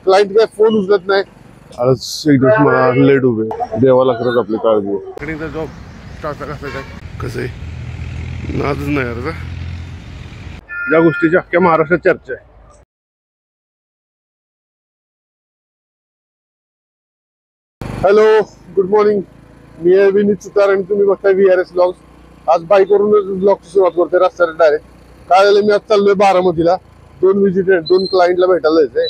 Client काय phone उचलत नाही. आज एक दिवस मला लेट उभे देवाला खरंच आपली काळजी. जॉब स्टार्ट करायचं कसं आहे नादच नाही यार. ज्या गोष्टीची अख्ख्या महाराष्ट्रात चर्चा आहे. Hello, good morning. मी आहे विनीत सुतार आणि तुम्ही बघताय VRS ब्लॉग्स. आज बाईकवरूनच ब्लॉगची सुरुवात करते रस्त्यावर डायरेक्ट. काय झालं, मी आज चाललोय बारामतीला. 2 विजिट 2 क्लायंटला भेटायला जायचंय.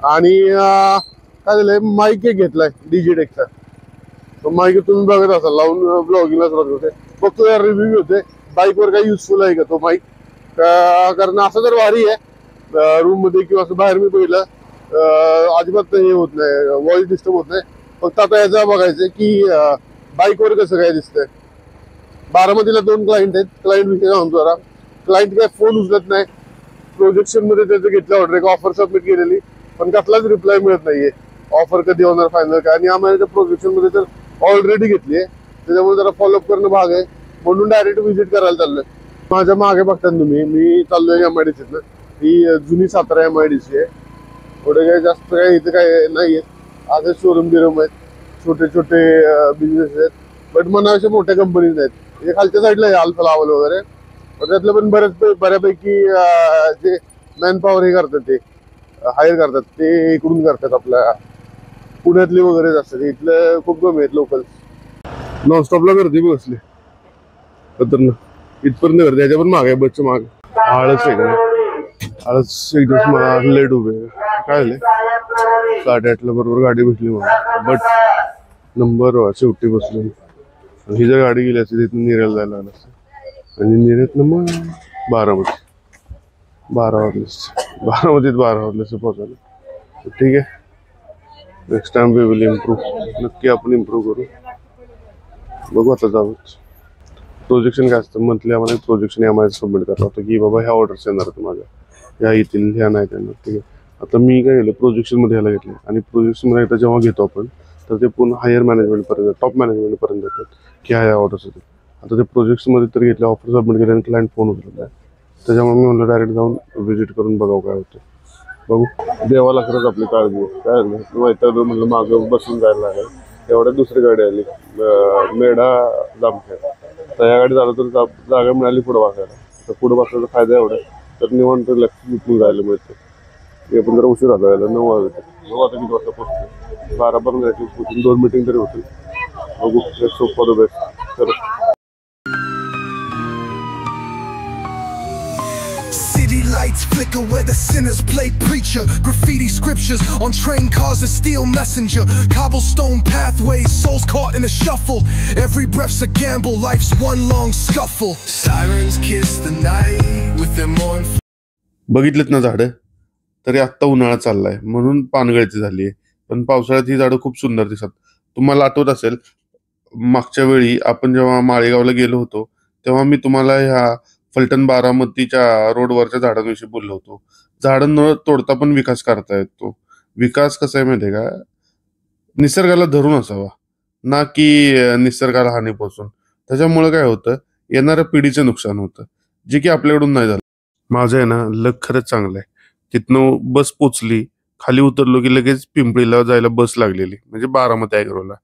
आणि काय झालंय, माईक एक घेतलाय DigiTechचा. तो माईक तुम्ही बघत असाल लावून ब्लॉगिंगला सुरुवात करते. बघतो यार रिव्ह्यू होते बाईकवर काही युजफुल आहे का तो माईक. कारण असं तर भारी आहे रूम मध्ये किंवा असं बाहेर मी बघितलं अजिबात हे होत नाही, व्हॉइस डिस्टर्ब होत नाही. फक्त आता याचं बघायचंय की बाईकवर कसं काय दिसतंय. बारामतीला 2 क्लायंट आहेत. क्लायंट विषय सांगतो जरा. क्लायंट काय फोन उचलत नाही. प्रोजेक्शन मध्ये त्याचं घेतलं ऑर्डर, एक ऑफर सबमिट केलेली पण कसलाच रिप्लाय मिळत नाहीये. ऑफर कधी होणार फायनल काय. आणि आम्हाला प्रोजेक्शन मध्ये तर ऑलरेडी घेतली आहे, त्याच्यामुळे जरा फॉलोअप करणं भाग आहे. म्हणून डायरेक्ट व्हिजिट करायला चाललोय. माझ्या मागे बघता तुम्ही, मी चाललोय MIDC. ही जुनी सातारा MIDC आहे. थोडे काही जास्त काय इथे काय नाहीये. आज शोरूम बिरूम आहेत, छोटे छोटे बिझनेस आहेत. बट मला अशा मोठ्या कंपनीज आहेत. हे खालच्या साईडला आहे अल्फा लावल वगैरे. त्यातलं पण बऱ्यापैकी जे मॅन पॉवर हे करतात ते हायर करतात ते इकडून करतात, आपल्या पुण्यातले वगैरे असतात. इथलं खूप कमी आहेत लोकल. नॉनस्टॉपला गर्दी बसली खतरनाक, इथपर्यंत गर्दी. ह्याच्या पण मागे बसच्या मागे आळस आहे का. आळस एक दिवस मला लेट उभे काय झाले 8:30ला बरोबर गाडी भेटली मला. बट नंबर शेवटी बसलो. ही जर गाडी गेली असती तिथून निऱ्याला जायला लागलं असतं. आणि निऱ्यातनं मग बारामतीत 12 वाजले पोहोचायला. ठीक आहे, next time we will improve. नक्की आपण इम्प्रूव्ह करू. बघू आता जाऊ. प्रोजेक्शन काय असतं, मंथली आम्हाला प्रोजेक्शन आम्हाला सबमिट करावं होतं की बाबा ह्या ऑर्डर्स येणार आहेत माझ्या, ह्या येतील ह्या नाही येणार. ठीक आहे, आता मी काय केलं प्रोजेक्शन मध्ये ह्याला घेतलं. आणि प्रोजेक्शन मध्ये एकदा जेव्हा घेतो आपण तर ते पूर्ण हायर मॅनेजमेंटपर्यंत टॉप मॅनेजमेंटपर्यंत येतात की ह्या ऑर्डर्स येतात. आता ते प्रोजेक्ट्स मध्ये तर घेतले, ऑफर सबमिट केले आणि क्लायंट फोन उचलत आहे. त्याच्यामुळे मी म्हणलं डायरेक्ट जाऊन व्हिजिट करून बघावं काय होतं. बघू, देवाला खरंच आपली काळजी आहे. काय झालं माहिती म्हणलं मागं बसून जायला लागेल. एवढ्या दुसरी गाडी आली मेढा जामखेड. तर या गाडी झालं तर जागा मिळाली पुढं बसायला. तर पुढं बसायचा फायदा एवढा तर निवांत लक्ष विकून जायला मिळतं. हे पण जरा उशीर झाला यायला 9 वाजता. 9 वाजता किती वाजता पोहोचतो 12 जायची 2 मीटिंग तरी होतील. बघू, let's hope for the best. तर City lights flicker where the sinners play preacher. Graffiti scriptures on train cars, a steel messenger. Cobblestone pathways, souls caught in a shuffle. Every breath's a gamble, life's one long scuffle. Sirens kiss the night with their mournful. बघितलेत ना झाडं, तरी आत्ता उन्हाळा चाललाय म्हणून पानगळती झाली आहे. पण पावसाळ्यात ही झाडं खूप सुंदर दिसतात. तुम्हाला आठवत असेल मागच्या वेळी आपण जेव्हा माळेगावला गेलो होतो तेव्हा मी तुम्हाला ह्या फलटण बारामतीच्या रोडवरच्या झाडांविषयी बोललो होतो. झाडं न तोडता पण विकास करता येतो. विकास कसा आहे माहितीये का, निसर्गाला धरून असावा ना की निसर्गाला हानी पोहोचून. त्याच्यामुळे काय होतं, येणाऱ्या पिढीचं नुकसान होतं, जे की आपल्याकडून नाही झालं. माझं आहे ना लक खरंच चांगलं आहे. तिथनं बस पोचली, खाली उतरलो की लगेच पिंपळीला जायला बस लागलेली, म्हणजे बारामती ॲग्रोला.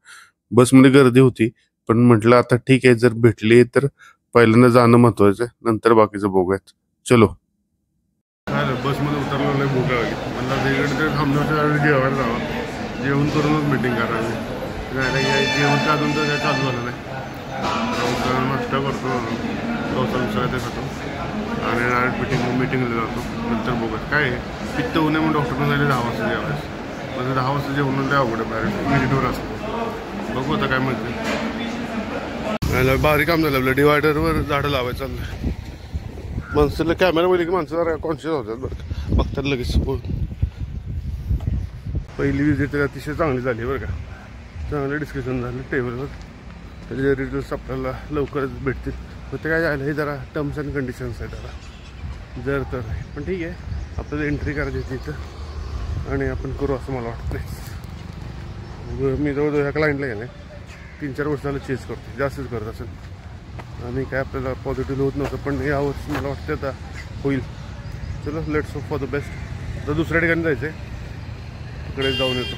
बसमध्ये गर्दी होती पण म्हटलं आता ठीक आहे, जर भेटली तर पहिल्यांदा जाणं महत्वाचं आहे, नंतर बाकीचं बघूयात. चलो. बसमध्ये उतरलो, भूक लागली. म्हणलं थांबण्याच्या जेवायला जावं, जेवण करूनच मिटिंग करावी. जेवण का अजून तर काय चालू झालं नाही. नाश्ता करतो, डोसा ते खातो आणि डायरेक्ट मिटिंगला जातो. नंतर बघूयात काय पित्त होऊ नये म्हणून डॉक्टरनं जायला 10 वाजता जेवायचं. म्हणजे 10 वाजता जेवण ते अवघड आहे, डायरेक्ट व्हिजिटवर असतो. बघू आता काय म्हणते. भारी काम झालं आपलं. डिवायडरवर झाडं लावायचं चाललंय. माणसाला कॅमेरा बोलले की माणसं जरा कॉन्शियस होतात बरं, बघतात लगेच. पहिली विजिट अतिशय चांगली झाली बरं का. चांगलं डिस्कशन झालं टेबलवर. त्याचे रिझल्ट आपल्याला लवकरच भेटतील. फक्त काय झालं हे जरा टर्म्स अँड कंडिशन्स आहेत जरा जर तर. पण ठीक आहे, आपल्याला एंट्री करायची तिथं आणि आपण करू असं मला वाटत नाही. मी जवळजवळ ह्या क्लायंटला गेले 3-4 वर्ष झालं चेस करतो, जास्तच करत असेल. आणि काय आपल्याला पॉझिटिव्ह होत नव्हतं, पण यावर्षी मला वाटतं आता होईल. चलो, let's hope for the best. तर दुसऱ्या ठिकाणी जायचं आहे. तिकडे जाऊन येतो.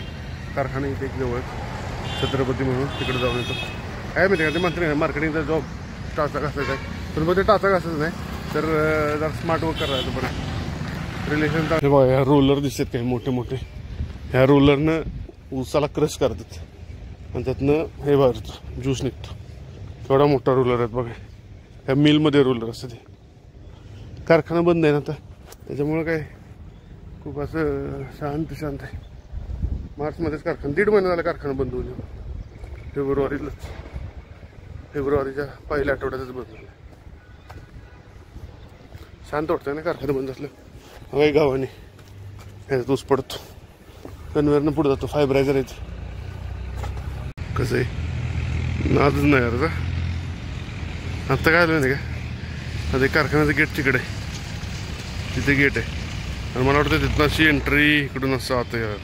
कारखाना इथे एक जवळ छत्रपती म्हणून तिकडे जाऊन येतो. काय माहिती का ते मंत्री मार्केटिंगचा जॉब टाचा घासायचा आहे, पण मग ते टाचा घासायचं नाही तर जरा स्मार्ट वर्क करायचं बरं रिलेशन. हे बघा ह्या रोलर दिसतात काही मोठे मोठे, ह्या रोलरनं ऊसाला क्रश करतात आणि त्यातनं हे बाहेरचं ज्यूस निघतो. एवढा मोठा रोलर आहेत बघा. ह्या मिलमध्ये रोलर असतं ते. कारखाना बंद आहे ना आता, त्याच्यामुळं काय खूप असं शांत आहे. मार्चमध्येच कारखाना 1.5 महिना झाला कारखाना बंद होईल. फेब्रुवारीच्या पहिल्या आठवड्यातच बंद झालं. शांत वाटतं ना कारखाना बंद असलं. काही गावाने ह्याच्यात ऊस पडतो, कन्व्हेअरनं पुढे जातो. फायब्रायझर येते. कसं आहे नादच नाही यार. आत्ता काय आलं नाही का, आता कारखान्याचं गेट तिकडे आहे, तिथे गेट आहे आणि मला वाटतं तिथनं अशी एंट्री इकडून असं आता यार.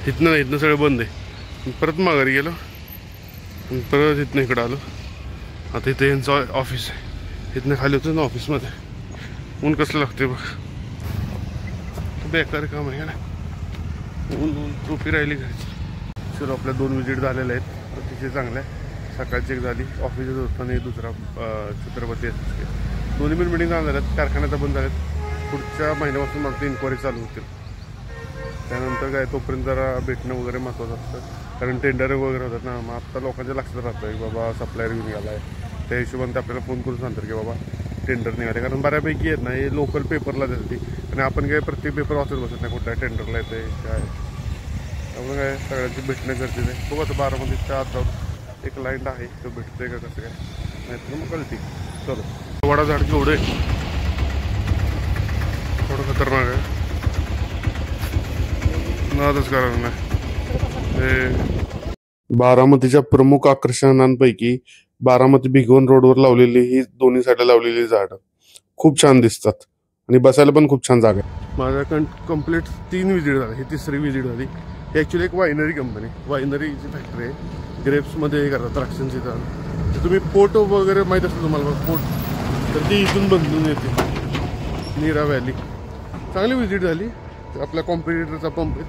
इथनं नाही, इथनं सगळं बंद आहे. परत माघारी गेलो आणि परत इथनं इकडं आलो. आता इथे यांचं ऑफिस आहे, इथनं खाली होतं ना ऑफिसमध्ये. ऊन कसलं लागते बघ, बेकार काम आहे ना. ऊन टोपी राहिली घरची. चलो आपल्या 2 विजिट झालेल्या आहेत, अतिशय चांगल्या आहे. सकाळची एक झाली ऑफिसच होताना, दुसरा छत्रपती SSK. दोन्ही पण मिटिंग झाल्यात. कारखान्यात बंद झाल्यात. पुढच्या महिन्यापासून मला इन्क्वायरी चालू होतील. त्यानंतर काय तोपर्यंत जरा भेटणं वगैरे महत्त्वाचं असतं, कारण टेंडर वगैरे होतात ना. मग आत्ता लोकांच्या लक्षात राहतं की बाबा सप्लायर निघाला आहे, त्या हिशोबाने ते आपल्याला फोन करून सांगतात की बाबा टेंडर निघाले. कारण बऱ्यापैकी आहेत ना हे लोकल पेपरला देतात आणि आपण काय प्रत्येक पेपर वाचत बसत नाही कुठल्या टेंडरला येतं काय. त्यामुळे काय सगळ्यांची भेटणं गरजेचं आहे. बघू आता बारामतीच्या आत जाऊन एक लाईन आहे तो भेटतोय का कसं काय, नाही तर मग कळते. चलो वडा झाड केवढं आहे, थोडं खतरनाक आहे. नादच कारण नाही. बारामतीच्या प्रमुख आकर्षणांपैकी बारामती भिगवण रोडवर लावलेली ही दोन्ही साईडला लावलेली झाडं खूप छान दिसतात आणि बसायला पण खूप छान जागा आहे. माझ्या कंप्लीट 3 विजिट झाली, ही 3री विजिट झाली. ही ॲक्च्युली एक वायनरी कंपनी, वायनरीची फॅक्टरी आहे. ग्रेप्समध्ये हे करतात, द्राक्षांची झाड. तुम्ही पोट वगैरे माहीत असतं तुम्हाला पोट, तर ती इथून बंदून येते नीरा व्हॅली. चांगली विजिट झाली. आपल्या कॉम्पिटिटरचा पंप आहे,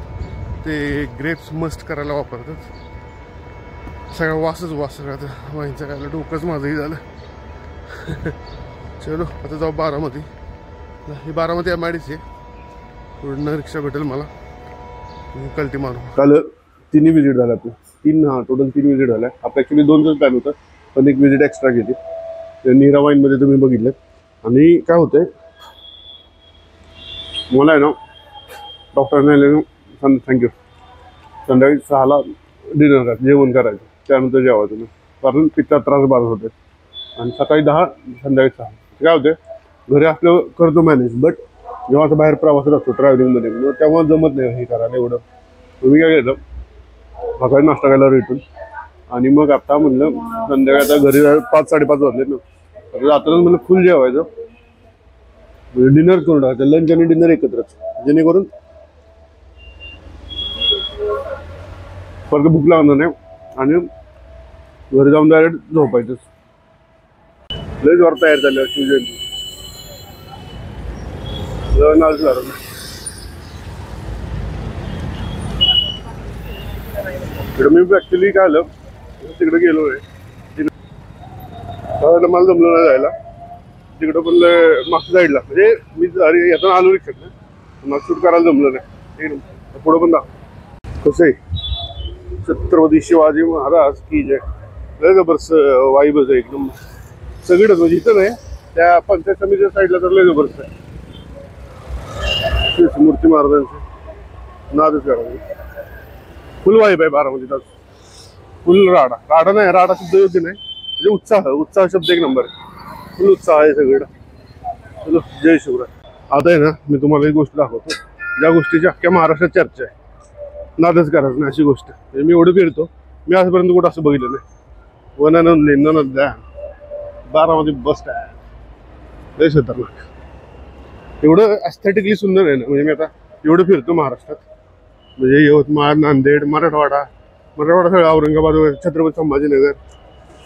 ते ग्रेप्स मस्ट करायला वापरतात. सगळा वासच वास सगळा तर वाईनचा खायला डोकंच माझंही झालं. चलो आता जाऊ बारामती. ही बारामती MIDC आहे. पुढनं रिक्षा भेटेल मला, कल्टी मारू. काल 3 विजिट झाल्या आपल्या, टोटल 3 विजिट झाल्या. आपल्या ॲक्च्युली 2च प्लॅन होतं, पण एक विजिट एक्स्ट्रा केली. नीरा वाईनमध्ये तुम्ही बघितलं. आणि काय होतंय मला आहे ना, डॉक्टरने थँक्यू संध्याकाळी 6ला डिनर करा, जेवण करायचं, त्यानंतर जेवा तुम्ही, कारण पित्तात त्रास बाळत होते. आणि सकाळी 10 संध्याकाळी 6. काय होते घरी आपलं करतो मॅनेज, बट जेव्हा असं बाहेर प्रवासात असतो ट्रॅव्हलिंगमध्ये मग तेव्हा जमत नाही हे करायला एवढं. तुम्ही काय केलं सकाळी नाश्ता करायला रिटून आणि मग आता म्हणलं संध्याकाळी आता घरी 5-5:30 वाजले ना, तर रात्रच म्हणलं फुल जेवायचं, म्हणजे डिनर करून टाकायचं. लंच आणि डिनर एकत्रच, जेणेकरून परत भूक लागणार नाही आणि घरी जाऊन डायरेक्ट झोपायचं. लय जोर तयार झालं शिवजयंती. मी ऍक्च्युली काय आलं तिकडे गेलो आहे, मला जमलं नाही जायला तिकडं, पण मागच्या साईडला म्हणजे मी यातून आलो रिक्षात, मला शूट करायला जमलं नाही. पुढं पण कसं आहे छत्रपती शिवाजी महाराज की जय. लय जबरदस्त वाईबच आहे एकदम सगळीकडे. म्हणजे इथं नाही, त्या पंचायत समितीच्या साईडला तर लय जबरदस्त आहे. मूर्ती महाराजांचे नादच करायचं. फुल वाईब आहे बारामतीत. फुल राडा नाही, राडा शब्द योग्य नाही, म्हणजे उत्साह शब्द एक नंबर आहे. फुल उत्साह आहे सगळीकडं. चलो जय शिवराय. आता आहे ना मी तुम्हाला एक गोष्ट दाखवतो, ज्या गोष्टीची अख्ख्या महाराष्ट्रात चर्चा आहे. नादच करायचं नाही अशी गोष्ट. मी एवढं फिरतो, मी आजपर्यंत कुठं असं बघितलं नाही. वनानंद बारामती बस स्टँड लय खतरनाक, एवढं ॲस्थेटिकली सुंदर आहे ना. म्हणजे मी आता एवढं फिरतो महाराष्ट्रात, म्हणजे यवतमाळ, नांदेड, मराठवाडा सगळं, औरंगाबाद, छत्रपती संभाजीनगर,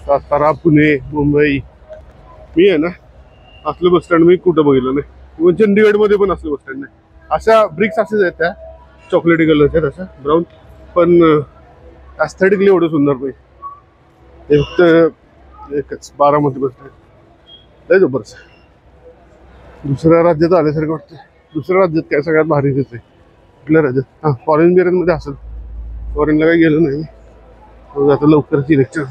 सातारा, पुणे, मुंबई. मी आहे ना असलं बस स्टँड मी कुठं बघितलं नाही. इव्हन चंदीगडमध्ये पण असलं बस स्टँड नाही. अशा ब्रिक्स असेच आहेत त्या चॉकलेटी कलरचे तसं ब्राऊन, पण ॲस्थेटिकली एवढं सुंदर नाही. एकच बारामती बस स्टँड लय जबरदस्त. दुसऱ्या राज्यात आल्यासारखं वाटतं. दुसऱ्या राज्यात काय सगळ्यात भारी दिसते. कुठल्या राज्यात? हां, फॉरेन बिरेनमध्ये असेल. फॉरेनला काही गेलं नाही. आता लवकरच इलेक्शन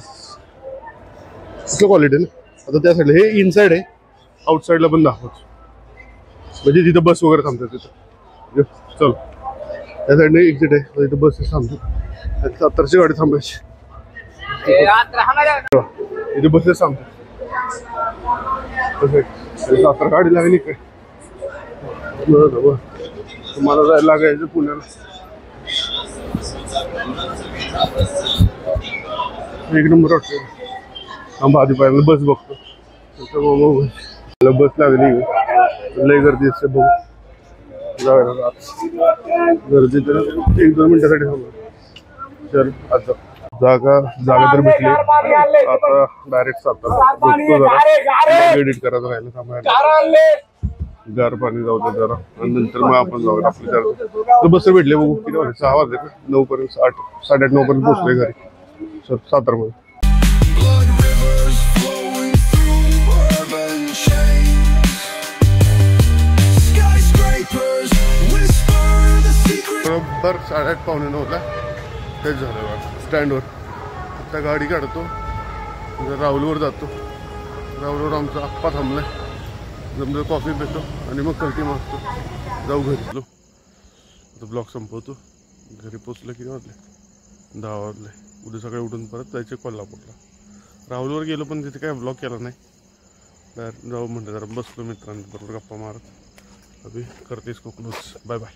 कसलं क्वालिटी ना. आता त्या साईडला हे इनसाईड आहे, आउटसाईडला पण दाखवतो. म्हणजे तिथं बस वगैरे थांबतात तिथं. चल त्या साईडने एक्झिट आहे, तिथं बसेस थांबतात. 70ची गाडी थांबायची. इथे बसेस थांबतात. 70 गाडी लागली काय तुम्हाला जायला लागायचं पुण्याला. एक नंबर वाटतं. थांबा आधी पाहिजे बस बघतो. बस लागली लय गर्दी असते बघू. जाऊया गर्दी तर 1-2 मिनिटासाठी थांबा. चल आता जागा तर भेटली. आता डायरेक्ट सातारा बघतो जरा एडिट करायचं राहिलं थांबायला. गार पाणी जाऊ दे जरा आणि नंतर मग आपण जाऊया आपली तर बस भेटले बघू. किती वाजले? 6 वाजले का? 9 पर्यंत 8 8:30 9 पर्यंत पोहोचले घरी सातारामध्ये. बरोबर 8:30 पावणे 9ला तेच झालं बघा स्टँडवर. आता गाडी काढतो, राहुलवर जातो. राहुलवर आमचा आप्पा थांबलाय. जमलं कॉफी पितो आणि मग कल्टी मारतो. जाऊ घरी. आता ब्लॉग संपवतो. घरी पोचलं किती वाजले? 10 वाजले. उद्या सकाळी उठून परत जायचं कोल्हापूरला. राहुलवर गेलो पण तिथे काय ब्लॉग केला नाही. जाऊ म्हणलं जरा बसलो मित्रांबरोबर गप्पा मारत. अभि करतेस कोकणूच. Bye bye.